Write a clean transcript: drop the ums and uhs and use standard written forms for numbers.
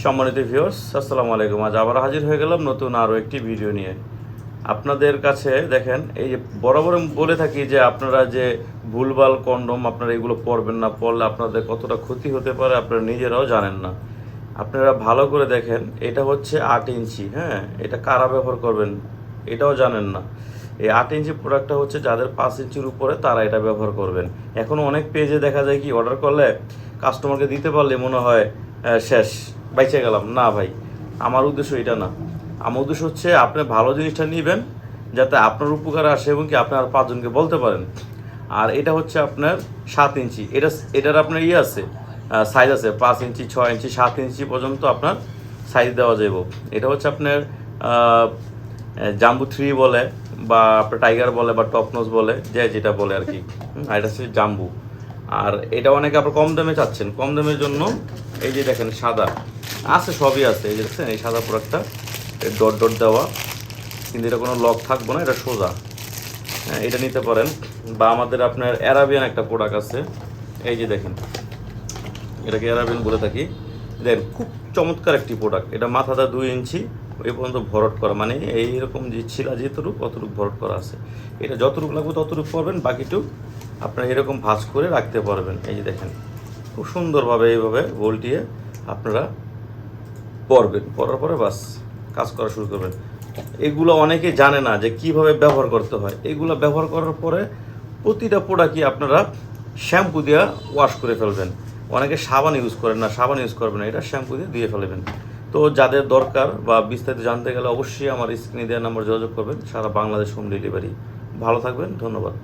সম্মানিত ভিউয়ার্স, আসসালামু আলাইকুম। আজ আবার হাজির হয়ে গেলাম নতুন আরও একটি ভিডিও নিয়ে। আপনাদের কাছে দেখেন, এই যে বরাবর বলে থাকি যে আপনারা যে ভুলভাল কন্ডম আপনারা এগুলো পরবেন না, পরলে আপনাদের কতটা ক্ষতি হতে পারে আপনারা নিজেরাও জানেন না। আপনারা ভালো করে দেখেন, এটা হচ্ছে 8 ইঞ্চি, হ্যাঁ, এটা কারা ব্যবহার করবেন এটাও জানেন না। এই 8 ইঞ্চি প্রোডাক্টটা হচ্ছে যাদের 5 ইঞ্চির উপরে তারা এটা ব্যবহার করবেন। এখন অনেক পেজে দেখা যায় কি অর্ডার করলে কাস্টমারকে দিতে পারলে মনে হয় শেষ, বাইচে গেলাম। না ভাই, আমার উদ্দেশ্য এটা না। আমার উদ্দেশ্য হচ্ছে আপনি ভালো জিনিসটা নেবেন যাতে আপনার উপকারে আসে এবং কি আপনি আর 5 জনকে বলতে পারেন। আর এটা হচ্ছে আপনার 7 ইঞ্চি, এটার আপনার আছে, সাইজ আছে 5 ইঞ্চি, 6 ইঞ্চি, 7 ইঞ্চি পর্যন্ত আপনার সাইজ দেওয়া যাবে। এটা হচ্ছে আপনার জাম্বু 3 বলে, বা আপনার টাইগার বলে, বা টপনোজ বলে, যে যেটা বলে আর কি। আর এটা হচ্ছে জাম্বু। আর এটা অনেকে আপনার কম দামে চাচ্ছেন, কম দামের জন্য এই যে দেখেন সাদা আছে, সবই আছে। এই যে দেখছেন, এই সাদা প্রোডাক্টটা ডট ডট দেওয়া, কিন্তু এটা কোনো লক থাকবো না, এটা সোজা। হ্যাঁ, এটা নিতে পারেন। বা আমাদের আপনার অ্যারাবিয়ান একটা প্রোডাক্ট আছে, এই যে দেখেন, এটাকে অ্যারাবিয়ান বলে থাকি। দেখেন খুব চমৎকার একটি প্রোডাক্ট। এটা মাথাটা 2 ইঞ্চি এই পর্যন্ত ভরট করা, মানে এইরকম যে ছিলা যেতটুকু অতটুকু ভরট করা আছে। এটা যতটুকু লাগবে ততটুকু পরবেন, বাকিটুকু আপনারা এরকম ভাঁজ করে রাখতে পারবেন। এই যে দেখেন, খুব সুন্দরভাবে এইভাবে ভোল্টিয়ে আপনারা পরবেন। পরার পরে বাস কাজ করা শুরু করবেন। এগুলো অনেকে জানে না যে কিভাবে ব্যবহার করতে হয়। এগুলো ব্যবহার করার পরে প্রতিটা প্রোডাক্টই আপনারা শ্যাম্পু দিয়ে ওয়াশ করে ফেলবেন। অনেকে সাবান ইউজ করেন না, সাবান ইউজ করবেন না, এটা শ্যাম্পু দিয়ে ফেলবেন। তো যাদের দরকার বা বিস্তারিত জানতে গেলে অবশ্যই আমার স্ক্রিনে দেওয়ার নাম্বার যোগাযোগ করবেন। সারা বাংলাদেশ হোম ডেলিভারি। ভালো থাকবেন, ধন্যবাদ।